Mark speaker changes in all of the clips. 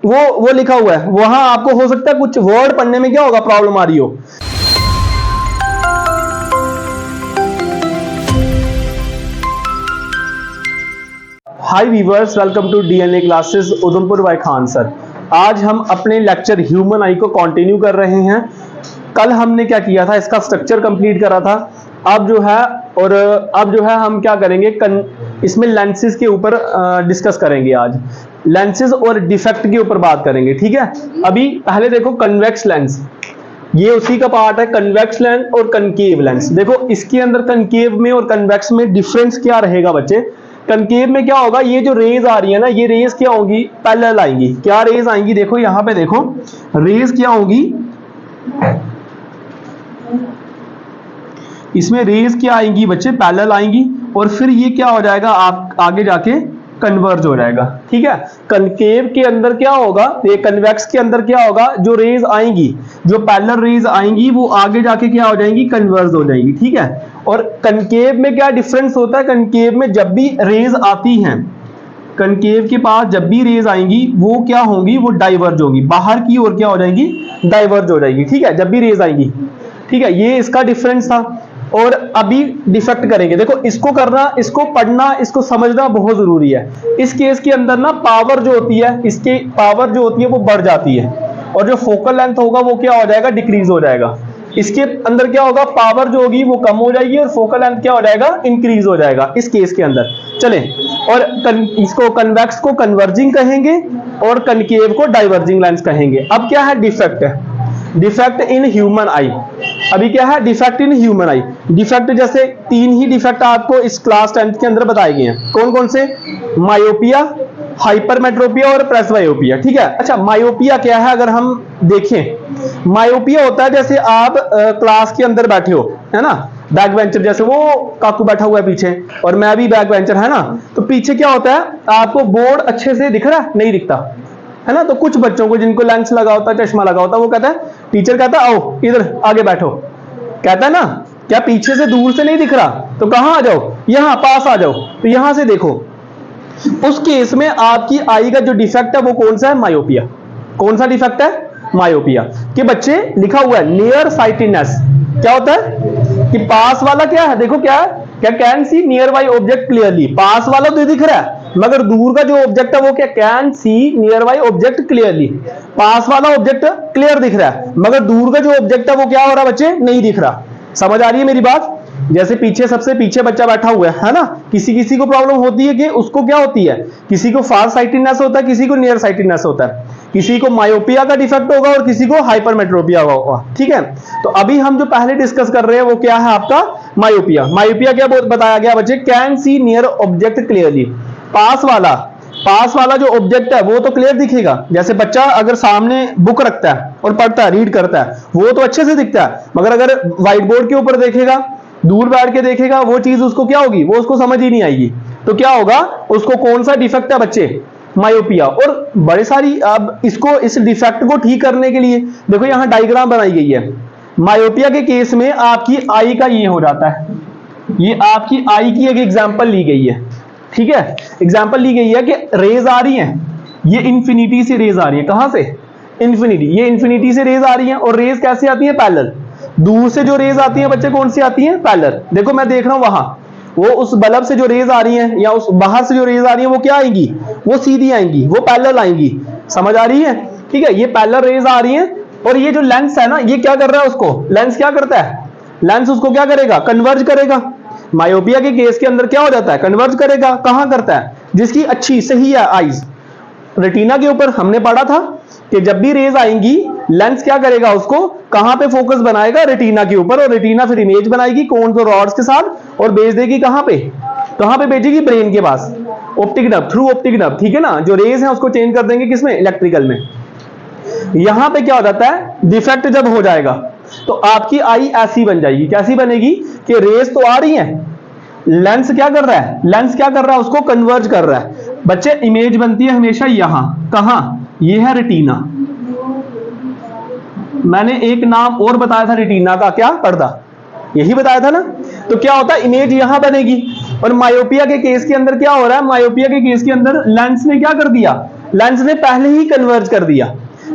Speaker 1: वो लिखा हुआ है, वहां आपको हो सकता है कुछ वर्ड पढ़ने में क्या होगा, प्रॉब्लम आ रही हो। Hi viewers, welcome to DNA classes Udhampur by Khan sir. आज हम अपने लेक्चर ह्यूमन आई को कंटिन्यू कर रहे हैं। कल हमने क्या किया था, इसका स्ट्रक्चर कंप्लीट करा था। अब जो है हम क्या करेंगे, इसमें लेंसेज के ऊपर डिस्कस करेंगे। आज लेंसेज और डिफेक्ट के ऊपर बात करेंगे, ठीक है। अभी पहले देखो कन्वेक्स लेंस, ये उसी का पार्ट है, कन्वेक्स लेंस और कनकेव लेंस। देखो इसके अंदर कनकेव में और कन्वेक्स में डिफरेंस क्या रहेगा बच्चे। कनकेव में क्या होगा, ये जो रेज आ रही है ना, ये रेज क्या होगी, पैरेलल आएंगी। क्या रेज आएंगी, देखो यहां पे देखो, रेज क्या होगी, इसमें रेज क्या आएंगी बच्चे, पैरेलल आएंगी। और फिर ये क्या हो जाएगा, आप आगे जाके कन्वर्ज हो जाएगा, ठीक है। कनकेव के अंदर क्या होगा, ये कन्वेक्स के अंदर क्या होगा, जो रेज आएंगी, जो पैरेलल रेज आएंगी, वो आगे जाके क्या हो जाएंगी, कन्वर्ज हो जाएंगी, ठीक है। और कनकेव में क्या डिफरेंस होता है, कनकेव में जब भी रेज आती हैं, कनकेव के पास जब भी रेज आएंगी वो क्या होंगी, वो डाइवर्ज होगी, बाहर की ओर क्या हो जाएंगी, डाइवर्ज हो जाएगी, ठीक है, जब भी रेज आएंगी, ठीक है। ये इसका डिफरेंस था। और अभी डिफेक्ट करेंगे। देखो इसको करना, इसको पढ़ना, इसको समझना बहुत जरूरी है। इस केस के अंदर ना पावर जो होती है, इसकी पावर जो होती है वो बढ़ जाती है, और जो फोकल लेंथ होगा वो क्या हो जाएगा, डिक्रीज हो जाएगा। इसके अंदर क्या होगा, पावर जो होगी वो कम हो जाएगी और फोकल लेंथ क्या हो जाएगा, इंक्रीज हो जाएगा इस केस के अंदर। चले, और इसको कन्वेक्स को कन्वर्जिंग कहेंगे और कनकेव को डाइवर्जिंग लेंस कहेंगे। अब क्या है, डिफेक्ट है, डिफेक्ट इन ह्यूमन आई। अभी क्या है, defect in human I. Defect जैसे 3 ही डिफेक्ट आपको इस क्लास 10th के अंदर बताए गए हैं। कौन कौन से, मायोपिया, हाइपरमेट्रोपिया और प्रेसबायोपिया, ठीक है। अच्छा, मायोपिया क्या है, अगर हम देखें, मायोपिया होता है जैसे आप क्लास के अंदर बैठे हो, है ना, बैक बेंचर, जैसे वो काकू बैठा हुआ है पीछे और मैं भी बैक बेंचर, है ना। तो पीछे क्या होता है, आपको बोर्ड अच्छे से दिख रहा है, नहीं दिखता, है ना। तो कुछ बच्चों को जिनको लेंस लगा होता है, चश्मा लगा होता है, वो कहता है, टीचर कहता है आओ इधर आगे बैठो, कहता है ना, क्या पीछे से दूर से नहीं दिख रहा, तो कहां आ जाओ, यहां पास आ जाओ, तो यहां से देखो। उस केस में आपकी आई का जो डिफेक्ट है वो कौन सा है, मायोपिया। कौन सा डिफेक्ट है, मायोपिया। कि बच्चे लिखा हुआ है नियर साइटेडनेस, क्या होता है कि पास वाला क्या है, देखो क्या है, क्या can see nearby object clearly. पास वाला तो दिख रहा है, मगर दूर का जो ऑब्जेक्ट है वो क्या, can see nearby object clearly. पास वाला ऑब्जेक्ट क्लियर दिख रहा है, मगर दूर का जो ऑब्जेक्ट है वो क्या हो रहा है बच्चे, नहीं दिख रहा। समझ आ रही है मेरी बात। जैसे पीछे, सबसे पीछे बच्चा बैठा हुआ है ना, किसी किसी को प्रॉब्लम होती है कि उसको क्या होती है, किसी को फार साइटेडनेस होता है, किसी को नियर साइटेडनेस होता है, किसी को मायोपिया का डिफेक्ट होगा और किसी को हाइपरमेट्रोपिया होगा, ठीक है। तो अभी हम जो पहले डिस्कस कर रहे हैं वो क्या है, आपका मायोपिया। मायोपिया क्या बताया गया बच्चे, can see near object clearly. पास वाला जो ऑब्जेक्ट है वो तो क्लियर दिखेगा। जैसे बच्चा अगर सामने बुक रखता है और पढ़ता है, रीड करता है, वो तो अच्छे से दिखता है, मगर अगर व्हाइट बोर्ड के ऊपर देखेगा, दूर बैठ के देखेगा, वो चीज उसको क्या होगी, वो उसको समझ ही नहीं आएगी। तो क्या होगा, उसको कौन सा डिफेक्ट है बच्चे, मायोपिया। और बड़े सारी, अब इसको, इस डिफेक्ट को ठीक करने के लिए देखो यहां डायग्राम बनाई गई है। मायोपिया के केस में आपकी आई का ये हो जाता है, ये आपकी आई की एक एग्जांपल ली गई है, ठीक है। एग्जांपल ली गई है कि रेज आ रही हैं, ये इंफिनिटी से रेज आ रही है, कहां से, इंफिनिटी, ये इंफिनिटी से रेज आ रही हैं। और रेज कैसे आती है, पैरेलल। दूर से जो रेज आती हैं बच्चे, कौन सी आती हैं, पैरेलल। देखो मैं देख रहा हूं वहां, वो उस बल्ब से जो रेज आ रही हैं या उस बाहर से जो रेज आ रही हैं वो क्या आएंगी, वो सीधी आएंगी, वो पैरेलल आएंगी। समझ आ रही है, ठीक है। ये पैरेलल रेज आ रही हैं, और ये जो लेंस है ना, ये क्या कर रहा है, उसको लेंस क्या करता है, लेंस उसको क्या करेगा, कन्वर्ज करेगा। मायोपिया के केस के अंदर क्या हो जाता है, कन्वर्ज करेगा। कहां करता है, जिसकी अच्छी सही है आईज, रेटिना के ऊपर। हमने पढ़ा था कि जब भी रेज आएंगी, लेंस क्या करेगा, उसको कहां पे फोकस बनाएगा, रेटिना के ऊपर, और रेटिना फिर इमेज बनाएगी कौन से रॉड्स के साथ, और भेज देगी कहां पे भेजेगी, ब्रेन के पास, optic nerve, through optic nerve, ठीक है ना। जो रेज है उसको चेंज कर देंगे किसमें, इलेक्ट्रिकल में। यहां पे क्या हो जाता है, डिफेक्ट जब हो जाएगा तो आपकी आई ऐसी बन जाएगी। कैसी बनेगी कि रेज तो आ रही हैं, लेंस क्या कर रहा है, लेंस क्या कर रहा है, उसको कन्वर्ज कर रहा है। बच्चे इमेज बनती है हमेशा यहां, कहां, ये है रेटिना। मैंने एक नाम और बताया था रेटिना का, क्या, पर्दा, यही बताया था ना। तो क्या होता है, इमेज यहां बनेगी। और मायोपिया के केस के अंदर क्या हो रहा है, मायोपिया के केस के अंदर लेंस ने क्या कर दिया, लेंस ने पहले ही कन्वर्ज कर दिया।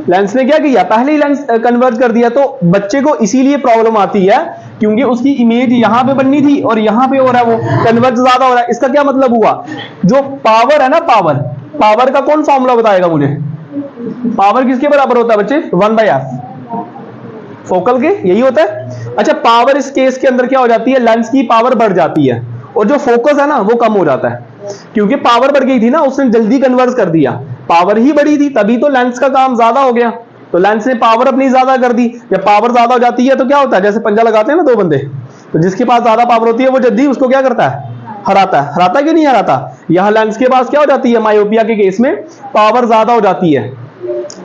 Speaker 1: लेंस ने क्या किया, पहले ही लेंस कन्वर्ज कर दिया। तो बच्चे को इसीलिए प्रॉब्लम आती है क्योंकि उसकी इमेज यहां पे बननी थी और यहां पे हो रहा है, वो कन्वर्ज ज्यादा हो रहा है। इसका क्या मतलब हुआ, जो पावर है ना, पावर का कौन फॉर्मूला बताएगा मुझे? पावर किसके बराबर होता है बच्चे? 1/f फोकल के, यही होता है। अच्छा, पावर इस केस के अंदर क्या हो जाती है, लेंस की पावर बढ़ जाती है और जो फोकस है ना वो कम हो जाता है, क्योंकि पावर बढ़ गई थी ना, उसने जल्दी कन्वर्ज कर दिया। पावर ही बढ़ी थी तभी तो लेंस का काम ज्यादा हो गया। तो लेंस ने पावर अपनी ज्यादा कर दी। जब पावर ज्यादा हो जाती है तो क्या होता है, जैसे पंजा लगाते हैं ना दो बंदे, तो जिसके पास ज्यादा पावर होती है वो जल्दी उसको क्या करता है, हराता है। हराता कि नहीं हराता? यह लेंस के पास क्या हो जाती है, मायोपिया के केस में पावर ज्यादा हो जाती है,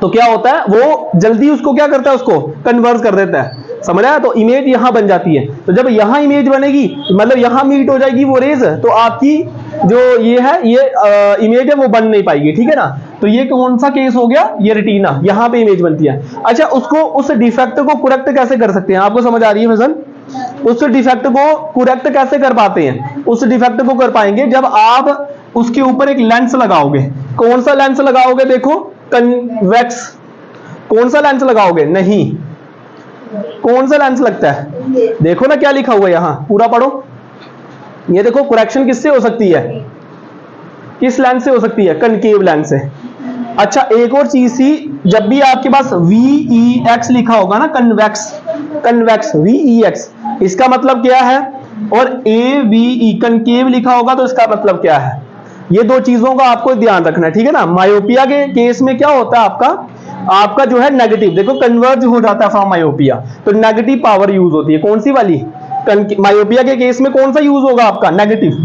Speaker 1: तो क्या होता है, वो जल्दी उसको क्या करता है, उसको कन्वर्ज कर देता है। समझ आया? तो इमेज यहां बन जाती है। तो जब यहां इमेज बनेगी, मतलब यहां मीट हो जाएगी वो रेज, तो आपकी जो ये है, ये इमेज है वो बन नहीं पाएगी। ठीक है ना? तो ये कौन सा केस हो गया, ये रेटिना, यहां पे इमेज बनती है। अच्छा, उसको, उस डिफेक्ट को करेक्ट कैसे कर सकते हैं? आपको समझ आ रही है फिजन? उस डिफेक्ट को करेक्ट कैसे कर पाते हैं? उस डिफेक्ट को कर पाएंगे जब आप उसके ऊपर एक लेंस लगाओगे। कौन सा लेंस लगाओगे? देखो, कन्वेक्स। कौन सा लेंस लगाओगे? नहीं, कौन सा लेंस लगता है? देखो ना क्या लिखा हुआ है यहां, पूरा पढ़ो। ये देखो, करेक्शन किससे हो सकती है, किस लेंस से हो सकती है? कनकेव लेंस से। अच्छा, एक और चीज थी, जब भी आपके पास VEX लिखा होगा ना, कन्वेक्स VEX, इसका मतलब क्या है? और AVE कनकेव लिखा होगा तो इसका मतलब क्या है? ये दो चीजों का आपको ध्यान रखना है। ठीक है ना? मायोपिया के केस में क्या होता है, आपका जो है नेगेटिव, देखो कन्वर्ज हो जाता है फ्रॉम मायोपिया, तो नेगेटिव पावर यूज होती है। कौन सी वाली? मायोपिया के केस में कौन सा यूज होगा आपका? नेगेटिव।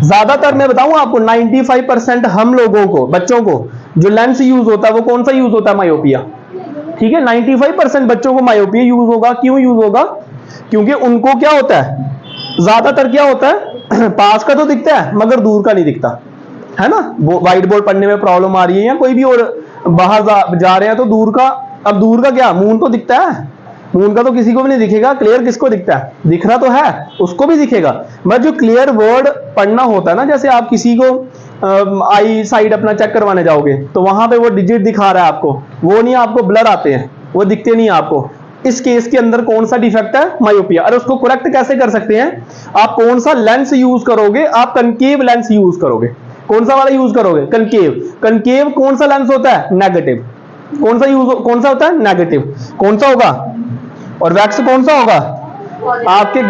Speaker 1: ज्यादातर मैं बताऊं आपको, 95% हम लोगों को, बच्चों को जो लेंस यूज होता है वो कौन सा यूज होता है? मायोपिया। ठीक है, 95% बच्चों को मायोपिया यूज होगा। क्यों यूज होगा? क्योंकि उनको क्या होता है, ज्यादातर क्या होता है, पास का तो दिखता है मगर दूर का नहीं दिखता, है ना? वो व्हाइट बोर्ड पढ़ने में प्रॉब्लम आ रही है या कोई भी और बाहर जा रहे हैं तो दूर का, अब दूर का क्या, मून तो दिखता है, मून का तो किसी को भी नहीं दिखेगा। क्लियर किसको दिखता है? दिख रहा तो है, उसको भी दिखेगा। बट जो क्लियर वर्ड पढ़ना होता है ना, जैसे आप किसी को आई साइड अपना चेक करवाने जाओगे तो वहां पे वो डिजिट दिखा रहा है आपको, वो नहीं, आपको ब्लर आते हैं, वो दिखते नहीं आपको। इस केस के अंदर कौन सा डिफेक्ट है? मायोपिया। और उसको करेक्ट कैसे कर सकते हैं? आप कौन सा लेंस यूज करोगे? आप कनकेव लेंस यूज करोगे। कौन सा वाला यूज करोगे? कनकेव। कनकेव कौन सा लेंस होता है? नेगेटिव। कौन सा होता है? नेगेटिव। कौन सा होगा? और वैक्स कौन सा होगा? आपके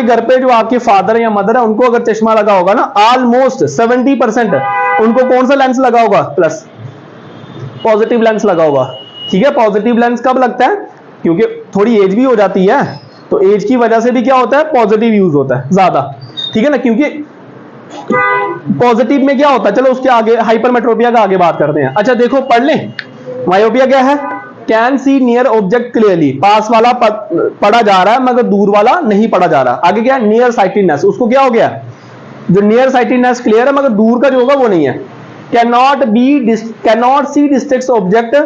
Speaker 1: घर पे जो आपके फादर या मदर है, उनको अगर चश्मा लगा होगा ना, ऑलमोस्ट 70% उनको कौन सा लेंस लगा होगा? प्लस, पॉजिटिव लेंस लगा होगा। ठीक है, पॉजिटिव लेंस कब लगता है? क्योंकि थोड़ी एज भी हो जाती है, तो एज की वजह से भी क्या होता है, पॉजिटिव यूज होता है ज्यादा। ठीक है ना? क्योंकि पॉजिटिव में क्या होता है, चलो उसके आगे हाइपरमेट्रोपिया का आगे बात करते हैं। अच्छा देखो, पढ़ लें। मायोपिया क्या है? Can see near object clearly, पास वाला पढ़ा जा रहा है मगर दूर वाला नहीं पढ़ा जा रहा। आगे क्या है? Near sightedness. उसको क्या हो गया, जो नियर साइटेडनेस क्लियर है मगर दूर का जो होगा वो नहीं है। Cannot see distance object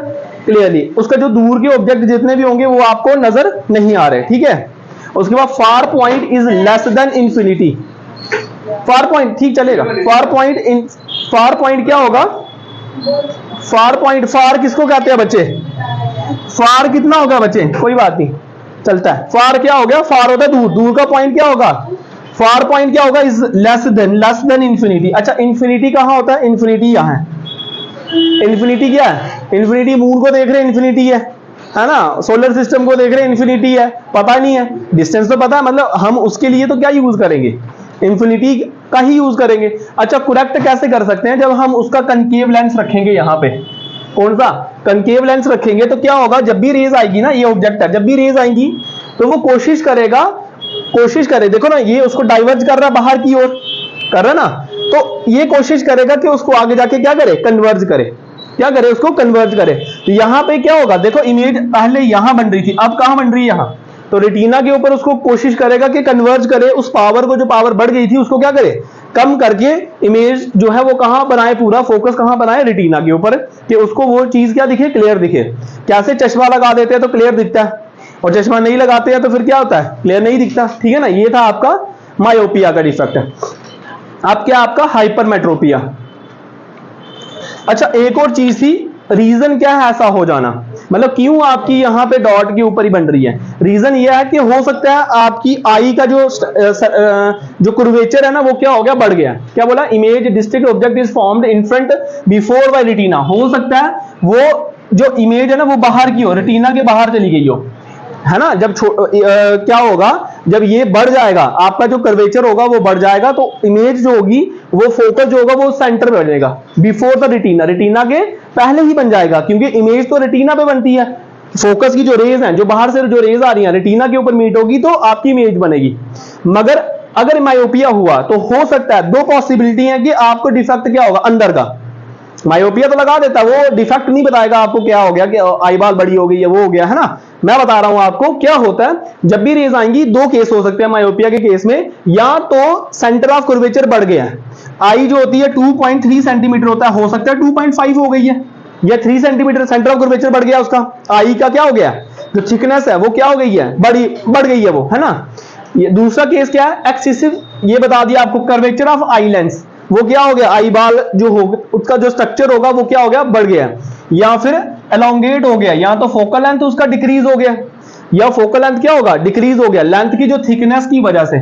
Speaker 1: clearly, उसका जो दूर के ऑब्जेक्ट जितने भी होंगे वो आपको नजर नहीं आ रहे। ठीक है, उसके बाद far point is less than infinity. Far point ठीक चलेगा। फार पॉइंट क्या होगा? फार किसको कहते हैं बच्चे? फार कितना होगा बच्चे? कोई बात नहीं, चलता है। फार क्या हो गया? फार होता है दूर, दूर का पॉइंट क्या होगा? फार पॉइंट क्या होगा? Is less than infinity. अच्छा, इंफिनिटी कहां होता है? इंफिनिटी यहां है। इंफिनिटी क्या है? इंफिनिटी मून को देख रहे हैं, इंफिनिटी है ना? सोलर सिस्टम को देख रहे हैं, इंफिनिटी है। पता नहीं है, डिस्टेंस तो पता है, मतलब हम उसके लिए तो क्या यूज करेंगे? इंफिनिटी का ही यूज करेंगे। अच्छा, करेक्ट कैसे कर सकते हैं? जब हम उसका कनकेव लेंस रखेंगे यहां पे, कौन सा? कनकेव लेंस रखेंगे तो क्या होगा, जब भी रेज आएगी ना, ये ऑब्जेक्ट है, जब भी रेज आएंगी तो वो कोशिश करे, देखो ना, ये उसको डाइवर्ज कर रहा है बाहर की ओर, कर रहा है ना, तो ये कोशिश करेगा कि उसको आगे जाके क्या करे? कन्वर्ज करे। क्या करे? उसको कन्वर्ज करे। तो यहां पे क्या होगा, देखो इमेज पहले यहां बन रही थी, अब कहां बन रही है? यहां। तो रेटिना के ऊपर उसको कोशिश करेगा कि कन्वर्ज करे, उस पावर को, जो पावर बढ़ गई थी उसको क्या करे? कम करके इमेज जो है वो कहां बनाए, पूरा फोकस कहां बनाए? रेटिना के ऊपर, कि उसको वो चीज क्या दिखे? क्लियर दिखे। कैसे? चश्मा लगा देते हैं तो क्लियर दिखता है, और चश्मा नहीं लगाते हैं तो फिर क्या होता है? क्लियर नहीं दिखता। ठीक है ना? ये था आपका मायोपिया का डिफेक्ट। अब क्या आपका? हाइपरमेट्रोपिया। अच्छा एक और चीज थी, रीजन क्या है ऐसा हो जाना, मतलब क्यों आपकी यहां पे डॉट के ऊपर ही बन रही है। रीजन यह है कि हो सकता है आपकी आई का जो कर्वेचर है ना वो क्या हो गया, बढ़ गया। क्या बोला, image district object is formed in front before by retina. हो सकता है वो जो इमेज है ना वो बाहर की हो, रेटिना के बाहर चली गई हो, है ना। जब क्या होगा, जब ये बढ़ जाएगा, आपका जो कर्वेचर होगा वो बढ़ जाएगा, तो इमेज जो होगी वो फोकस जो होगा वो सेंटर पे बनेगा, बिफोर द रेटिना, रेटिना के पहले ही बन जाएगा, क्योंकि इमेज तो रेटिना पे बनती है। फोकस की जो रेज हैं, जो बाहर से जो रेज आ रही हैं, रेटिना के ऊपर मीट होगी तो आपकी इमेज बनेगी। मगर अगर मायोपिया हुआ तो हो सकता है, दो पॉसिबिलिटी है कि आपको डिफेक्ट क्या होगा अंदर का। मायोपिया तो लगा देता, वो डिफेक्ट नहीं बताएगा आपको क्या हो गया, कि आई बाल बड़ी हो गई है, वो हो गया, है ना। मैं बता रहा हूं आपको क्या होता है। जब भी रेज आएंगी, दो केस हो सकते हैं मायोपिया के केस में, या तो सेंटर ऑफ कर्वेचर बढ़ गया है, आई जो होती है 2.3 सेंटीमीटर होता है, हो सकता है 2.5 हो गई है, या 3 सेंटीमीटर सेंटर ऑफ कर्वेचर बढ़ गया उसका। आई का क्या हो गया, जो थिकनेस है वो क्या हो गई है, बढ़ गई है वो, है ना। ये दूसरा केस क्या है, एक्सेसिव, ये बता दिया आपको, कर्वेचर ऑफ आई लेंस, वो क्या हो गया, आई बाल जो होगा उसका जो स्ट्रक्चर होगा वो क्या हो गया, बढ़ गया। या फिर एलोंगेट हो गया, या तो फोकल लेंथ उसका डिक्रीज हो गया, या फोकल लेंथ क्या होगा, डिक्रीज हो गया, लेंथ की जो थिकनेस की वजह से।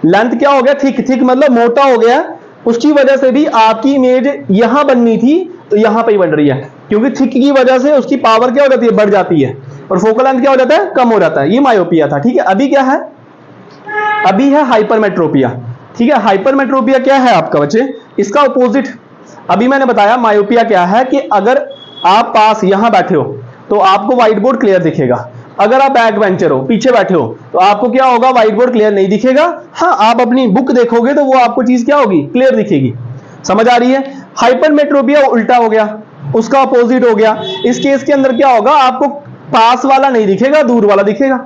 Speaker 1: लेंथ क्या हो गया, थिक मतलब मोटा हो गया, उसकी वजह से भी आपकी इमेज यहां बननी थी तो यहां पर ही बन रही है, क्योंकि थिक की वजह से उसकी पावर क्या हो जाती है, बढ़ जाती है, और फोकल लेंथ क्या हो जाता है, कम हो जाता है। ये मायोपिया था, ठीक है। अभी क्या है, अभी है हाइपरमेट्रोपिया, ठीक है। हाइपरमेट्रोपिया क्या है आपका बच्चे, इसका अपोजिट। अभी मैंने बताया मायोपिया क्या है, कि अगर आप पास यहां बैठे हो तो आपको व्हाइट बोर्ड क्लियर दिखेगा, अगर आप बैक बेंचर हो, पीछे बैठे हो, तो आपको क्या होगा, व्हाइट बोर्ड क्लियर नहीं दिखेगा। हाँ, आप अपनी बुक देखोगे तो वो आपको चीज क्या होगी, क्लियर दिखेगी। समझ आ रही है। हाइपरमेट्रोपिया उल्टा हो गया, उसका अपोजिट हो गया। इस केस के अंदर क्या होगा, आपको पास वाला नहीं दिखेगा, दूर वाला दिखेगा।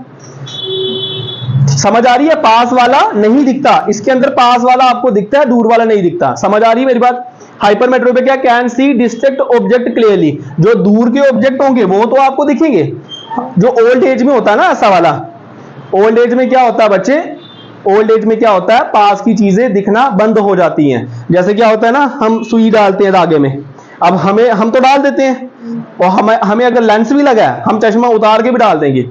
Speaker 1: समझ आ रही है, पास वाला नहीं दिखता, इसके अंदर पास वाला आपको दिखता है, दूर वाला नहीं दिखता। समझ आ रही है मेरी बात। हाइपरमेट्रोपिया क्या, can C district object clearly, जो दूर के ऑब्जेक्ट होंगे वो तो आपको दिखेंगे। जो ओल्ड एज में होता है ना ऐसा वाला, ओल्ड एज में क्या होता है बच्चे, ओल्ड एज में क्या होता है, पास की चीजें दिखना बंद हो जाती हैं। जैसे क्या होता है ना, हम सुई डालते हैं धागे में, अब हम तो डाल देते हैं, और हमें अगर लेंस भी लगा है हम चश्मा उतार के भी डाल देंगे।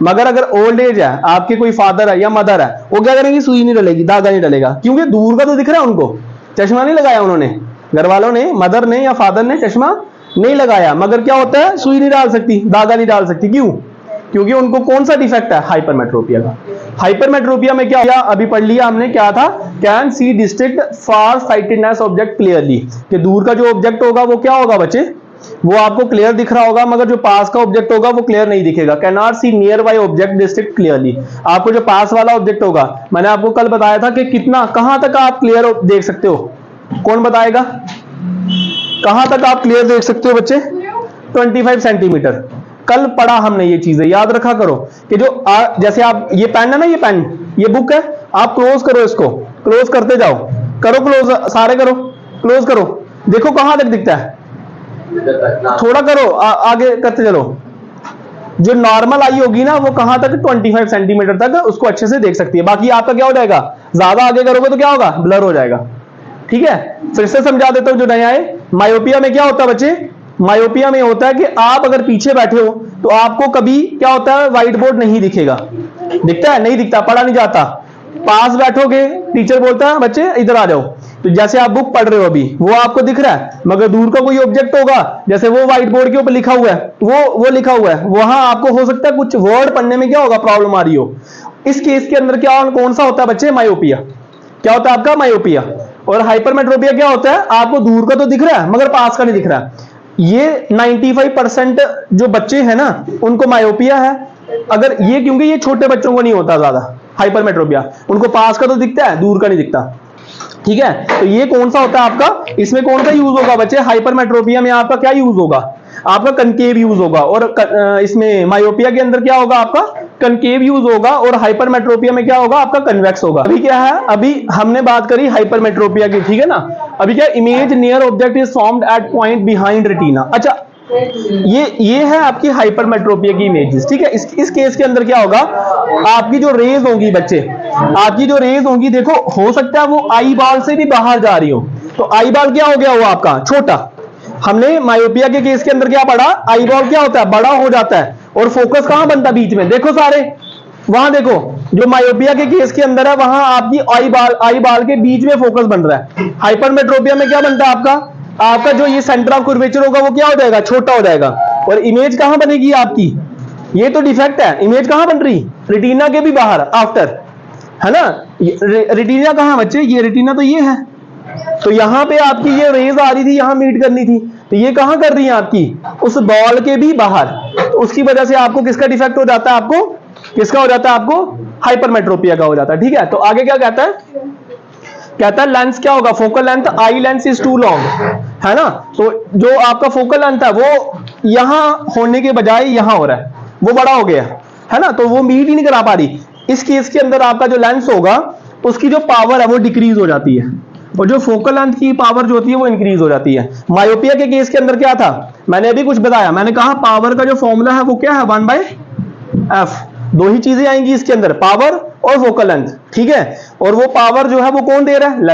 Speaker 1: मगर अगर ओल्ड एज है, आपके कोई फादर है या मदर है, वो क्या करेंगे, सुई नहीं डलेगी, धागा नहीं डलेगा, क्योंकि दूर का तो दिख रहा है उनको, चश्मा नहीं लगाया उन्होंने, घर वालों ने, मदर ने या फादर ने चश्मा नहीं लगाया। मगर क्या होता है, सुई नहीं डाल सकती, धागा नहीं डाल सकती, क्यों, क्योंकि उनको कौन सा डिफेक्ट है, हाइपरमेट्रोपिया का। हाइपरमेट्रोपिया में क्या किया, अभी पढ़ लिया हमने, क्या था, can see district far sightedness object clearly, कि दूर का जो ऑब्जेक्ट होगा वो क्या होगा बच्चे, वो आपको क्लियर दिख रहा होगा, मगर जो पास का ऑब्जेक्ट होगा वो क्लियर नहीं दिखेगा। Can not see nearby object district clearly, आपको जो पास वाला ऑब्जेक्ट होगा, मैंने आपको कल बताया था कि कितना, कहां तक आप क्लियर देख सकते हो, कौन बताएगा, कहां तक आप क्लियर देख सकते हो बच्चे, 25 सेंटीमीटर। कल पढ़ा हमने ये चीजें, याद रखा करो, कि जो जैसे आप, ये पेन है ना, ये पेन, ये बुक है, आप क्लोज करो, इसको क्लोज करते जाओ, करो क्लोज, सारे करो, क्लोज करो, देखो कहां तक दिखता है, थोड़ा करो, आगे करते चलो। जो नॉर्मल आई होगी ना वो कहां तक, 25 सेंटीमीटर तक उसको अच्छे से देख सकती है। बाकी आपका क्या हो जाएगा, ज्यादा आगे करोगे तो क्या होगा, ब्लर हो जाएगा। ठीक है, फिर से समझा देता हूं जो नया है। मायोपिया में क्या होता है बच्चे, मायोपिया में होता है कि आप अगर पीछे बैठे हो तो आपको कभी क्या होता है, व्हाइट बोर्ड नहीं दिखेगा, दिखता है, नहीं दिखता, पढ़ा नहीं जाता। पास बैठोगे, टीचर बोलता है बच्चे इधर आ जाओ, तो जैसे आप बुक पढ़ रहे हो अभी, वो आपको दिख रहा है, मगर दूर का कोई ऑब्जेक्ट होगा, जैसे वो व्हाइट बोर्ड के ऊपर लिखा हुआ है, वो लिखा हुआ है, वहां आपको हो सकता है कुछ वर्ड पढ़ने में क्या होगा, प्रॉब्लम आ रही हो। इस केस के अंदर क्या, कौन सा होता है बच्चे, मायोपिया। क्या होता है आपका, मायोपिया। और हाइपरमेट्रोपिया क्या होता है, आपको दूर का तो दिख रहा है मगर पास का नहीं दिख रहा है। ये 95% जो बच्चे हैं ना उनको मायोपिया है। अगर ये, क्योंकि ये छोटे बच्चों को नहीं होता ज्यादा हाइपरमेट्रोपिया, उनको पास का तो दिखता है, दूर का नहीं दिखता। ठीक है, तो ये कौन सा होता है आपका, इसमें कौन सा यूज होगा बच्चे, हाइपरमेट्रोपिया में आपका क्या यूज होगा, आपका कनकेव यूज होगा। और इसमें मायोपिया के अंदर क्या होगा, आपका कनकेव यूज होगा, और हाइपरमेट्रोपिया में क्या होगा, आपका कन्वेक्स होगा। अभी क्या है, अभी हमने बात करी हाइपरमेट्रोपिया की, ठीक है ना। अभी क्या, image near object is formed at point behind retina. अच्छा, ये है आपकी हाइपरमेट्रोपिया की इमेजेस। ठीक है, इस केस के अंदर क्या होगा, आपकी जो रेज होंगी बच्चे, आपकी जो रेज होंगी, देखो हो सकता है वो आई बॉल से भी बाहर जा रही हो, तो आई बॉल क्या हो गया, वो आपका छोटा, हमने मायोपिया के केस के अंदर क्या पढ़ा, आई बॉल क्या होता है, बड़ा हो जाता है और फोकस कहां बनता है, बीच में। देखो सारे वहां देखो, जो मायोपिया के केस के अंदर है वहां आपकी आई बाल के बीच में फोकस बन रहा है। हाइपरमेट्रोपिया में क्या बनता है आपका जो ये सेंटर ऑफ कर्वेचर होगा वो क्या हो जाएगा, छोटा हो जाएगा। और इमेज कहां बनेगी आपकी, ये तो डिफेक्ट है, इमेज कहां बन रही, रेटिना के भी बाहर आफ्टर, है ना। रेटिना कहां बच्चे, ये रेटिना तो ये है, तो यहां पे आपकी ये रेज आ रही थी, यहां मीट करनी थी, तो ये कहां कर रही है आपकी, उस बॉल के भी बाहर। तो उसकी वजह से आपको किसका डिफेक्ट हो जाता है, आपको किसका हो जाता है, आपको हाइपरमेट्रोपिया का हो जाता है। ठीक है, तो आगे क्या कहता है लेंस क्या होगा, focal length eye lens is too long, है ना। तो जो आपका फोकल लेंथ है वो यहां होने के बजाय यहां हो रहा है, वो बड़ा हो गया, है ना, तो वो मीट ही नहीं करा पा रही। इस केस के अंदर आपका जो लेंस होगा उसकी जो पावर है वो डिक्रीज हो जाती है, और जो फोकल लेंथ की पावर जो होती है वो इंक्रीज हो जाती है। मायोपिया के केस के अंदर क्या था, मैंने अभी कुछ बताया, मैंने कहा पावर का जो फॉर्मूला है वो क्या है, 1/f। दो ही चीजें आएंगी इसके अंदर, पावर और फोकल लेंथ, ठीक है। और वो पावर जो है वो कौन दे रहा है,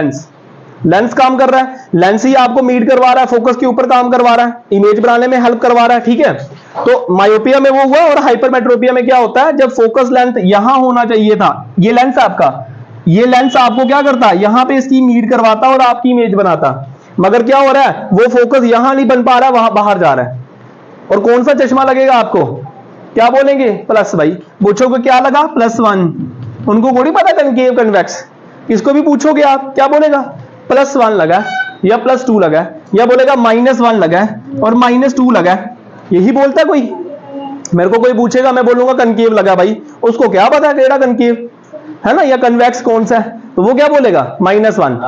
Speaker 1: लेंस काम कर रहा है, लेंस ही आपको मीट करवा रहा है, फोकस के ऊपर काम करवा रहा है, इमेज बनाने में हेल्प करवा रहा है, ठीक है। तो मायोपिया में वो हुआ, और हाइपरमेट्रोपिया में क्या होता है, जब फोकस लेंथ यहां होना चाहिए था, ये लेंस आपका, ये लेंस आपको क्या करता है, यहां पे इसकी मीट करवाता और आपकी इमेज बनाता, मगर क्या हो रहा है, वो फोकस यहां नहीं बन पा रहा, वहां बाहर जा रहा है। और कौन सा चश्मा लगेगा आपको, क्या बोलेंगे, प्लस। भाई पूछोगे क्या लगा, +1, उनको थोड़ी पता कनकेव कन्वेक्स, इसको भी पूछोगे आप क्या बोलेगा, +1 लगा या +2 लगा, या बोलेगा -1 लगा और -2 लगा, यही बोलता है कोई। मेरे को कोई पूछेगा मैं बोलूंगा कनकेव लगा, भाई उसको क्या पता है टेढ़ा कनकेव है ना, या कन्वेक्स कौन सा है, तो वो क्या बोलेगा -1,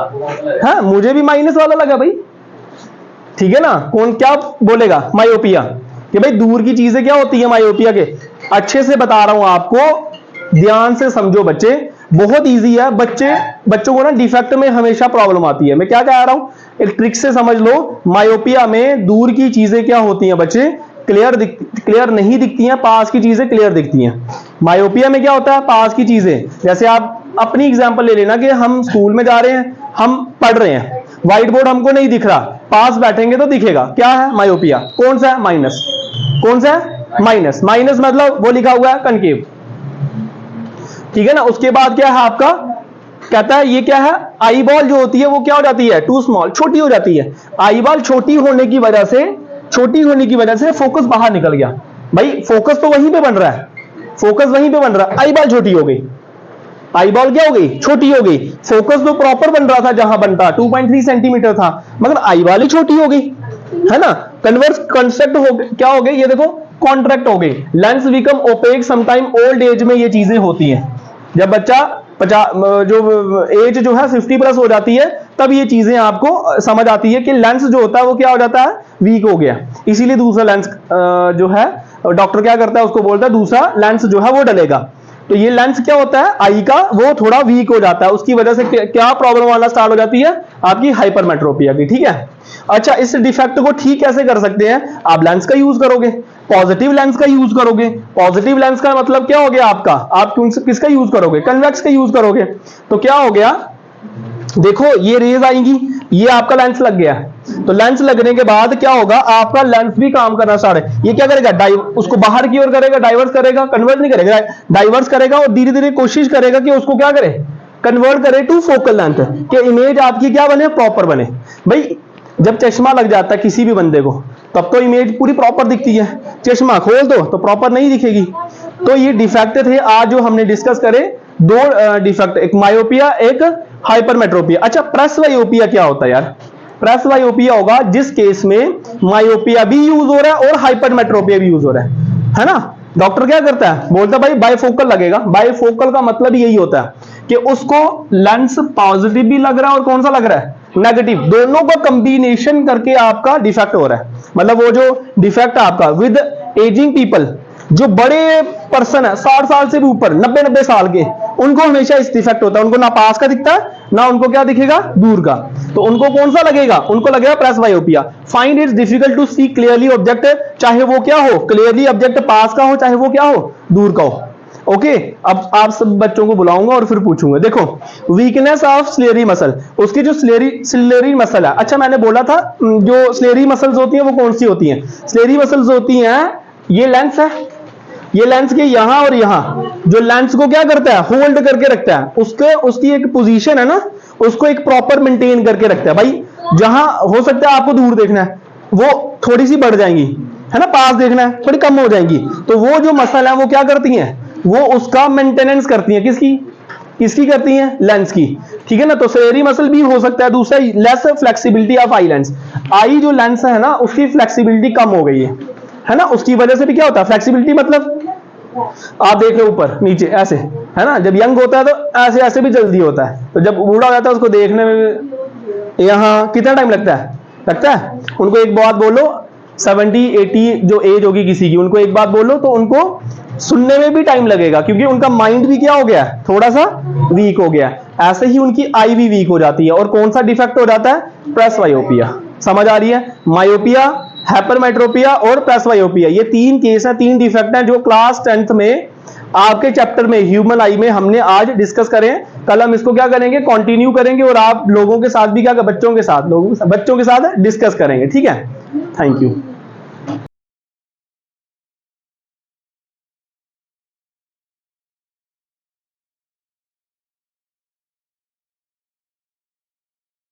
Speaker 1: है मुझे भी माइनस वाला लगा भाई, ठीक है ना। कौन क्या बोलेगा, मायोपिया, कि भाई दूर की चीजें क्या होती है मायोपिया के, अच्छे से बता रहा हूं आपको, ध्यान से समझो बच्चे, बहुत इजी है। बच्चों को ना डिफेक्ट में हमेशा प्रॉब्लम आती है, मैं क्या कह रहा हूं, एक ट्रिक से समझ लो। मायोपिया में दूर की चीजें क्या होती हैं बच्चे, क्लियर नहीं दिखती हैं, पास की चीजें क्लियर दिखती हैं। मायोपिया में क्या होता है, पास की चीजें, जैसे आप अपनी एग्जांपल ले लेना कि हम स्कूल में जा रहे हैं, हम पढ़ रहे हैं, व्हाइट बोर्ड हमको नहीं दिख रहा, पास बैठेंगे तो दिखेगा, क्या है मायोपिया, कौन सा है, माइनस, कौन सा है, माइनस, माइनस मतलब वो लिखा हुआ है कनकेव, ठीक है ना। उसके बाद क्या है आपका, कहता है ये क्या है, आई बॉल जो होती है वो क्या हो जाती है, टू स्मॉल, छोटी हो जाती है। आई बॉल छोटी होने की वजह से फोकस बाहर निकल गया। भाई फोकस तो वहीं पे बन रहा है, आई बॉल छोटी हो गई, आई बॉल क्या हो गई, छोटी हो गई। फोकस तो प्रॉपर बन रहा था, जहां बनता 2.3 सेंटीमीटर था, मगर आई बॉल ही छोटी हो गई, है ना। कन्वर्स कंस्ट्रक्ट हो क्या हो गई, ये देखो कॉन्ट्रैक्ट हो गई, lens become opaque. Sometime old age में ये चीजें होती हैं, जब बच्चा 50 जो एज जो है 50+ हो जाती है, तब ये चीजें आपको समझ आती है कि लेंस जो होता है वो क्या हो जाता है, वीक हो गया। इसीलिए दूसरा लेंस जो है डॉक्टर क्या करता है, उसको बोलता है दूसरा लेंस जो है वो डलेगा। तो ये लेंस क्या होता है आई का, वो थोड़ा वीक हो जाता है, उसकी वजह से क्या प्रॉब्लम आना स्टार्ट हो जाती है, आपकी हाइपरमेट्रोपिया की, ठीक है। अच्छा, इस डिफेक्ट को ठीक कैसे कर सकते हैं, आप लेंस का यूज करोगे, पॉजिटिव लेंस का यूज करोगे। पॉजिटिव लेंस का मतलब क्या हो गया आपका, आप किसका यूज करोगे, कन्वेक्स का यूज करोगे। तो क्या हो गया, देखो ये रेज आएंगी, ये आपका लेंस लग गया, तो लेंस लगने के बाद क्या होगा, आपका लेंस भी काम करना स्टार्ट है। ये क्या करेगा, उसको बाहर की ओर करेगा, डाइवर्स करेगा, कन्वर्ट नहीं करेगा, डाइवर्स करेगा, और धीरे धीरे कोशिश करेगा कि उसको क्या करे, कन्वर्ट करे टू फोकल लेंथ, कि इमेज आपकी क्या बने, प्रॉपर बने। भाई जब चश्मा लग जाता है किसी भी बंदे को, तब तो इमेज पूरी प्रॉपर दिखती है, चश्मा खोल दो तो प्रॉपर नहीं दिखेगी। तो ये डिफेक्ट थे आज जो हमने डिस्कस करे, दो डिफेक्ट, एक मायोपिया, एक हाइपरमेट्रोपिया। अच्छा, प्रेस वायोपिया क्या होता है यार, प्रेस वायोपिया होगा जिस केस में मायोपिया भी यूज हो रहा है और हाइपरमेट्रोपिया भी यूज हो रहा है ना। डॉक्टर क्या करता है, बोलता है भाई बाइफोकल लगेगा। बाइफोकल का मतलब यही होता है कि उसको लेंस पॉजिटिव भी लग रहा है और कौन सा लग रहा है, नेगेटिव, दोनों का कंबिनेशन करके आपका डिफेक्ट हो रहा है। मतलब वो जो डिफेक्ट आपका विद एजिंग पीपल, जो बड़े पर्सन है 60 साल से भी ऊपर, 90 साल के, उनको हमेशा इस डिफेक्ट होता है, उनको ना पास का दिखता है ना उनको क्या दिखेगा, दूर का। तो उनको कौन सा लगेगा, उनको लगेगा presbyopia. Find its difficult to see clearly object, चाहे वो क्या हो, क्लियरली ऑब्जेक्ट पास का हो, चाहे वो क्या हो, दूर का हो। ओके, अब आप सब बच्चों को बुलाऊंगा और फिर पूछूंगा। देखो, वीकनेस ऑफ स्लेरी मसल, उसकी जो स्लेरी मसल है, अच्छा मैंने बोला था जो स्लेरी मसल्स होती हैं वो कौन सी होती हैं? स्लेरी मसल्स होती हैं, ये लेंस है, ये लेंस के यहां और यहां, जो लेंस को क्या करता है, होल्ड करके रखता है, उसकी एक पोजीशन है ना, उसको एक प्रॉपर मेंटेन करके रखता है। भाई जहां हो सकता है आपको दूर देखना है, वो थोड़ी सी बढ़ जाएंगी, है ना, पास देखना है थोड़ी कम हो जाएंगी, तो वो जो मसल है वो क्या करती हैं, वो उसका मेंटेनेंस करती हैं। किसकी करती हैं? लेंस की, ठीक है ना। तो सेलेरी मसल भी हो सकता है। दूसरा, less flexibility of eye lens, eye जो लेंस है ना उसकी फ्लेक्सिबिलिटी कम हो गई है ना, उसकी वजह से भी क्या होता है, फ्लेक्सिबिलिटी मतलब आप देख रहे हो ऊपर नीचे ऐसे, है ना, जब यंग होता है तो ऐसे ऐसे भी जल्दी होता है, तो जब बूढ़ा हो जाता है उसको देखने में यहाँ कितना टाइम लगता है। उनको एक बात बोलो, 70-80 जो एज होगी किसी की, उनको एक बात बोलो तो उनको सुनने में भी टाइम लगेगा, क्योंकि उनका माइंड भी क्या हो गया, थोड़ा सा वीक हो गया। ऐसे ही उनकी आई भी वीक हो जाती है। और कौन सा डिफेक्ट हो जाता है? प्रेसवायोपिया। समझ आ रही है? मायोपिया, हाइपरमेट्रोपिया और प्रेसवायोपिया, ये 3 केस हैं, 3 डिफेक्ट हैं जो क्लास 10th में आपके चैप्टर में ह्यूमन आई में हमने आज डिस्कस करें। कल हम इसको क्या करेंगे, कंटिन्यू करेंगे, और आप लोगों के साथ भी क्या, बच्चों के साथ डिस्कस करेंगे। ठीक है, थैंक यू।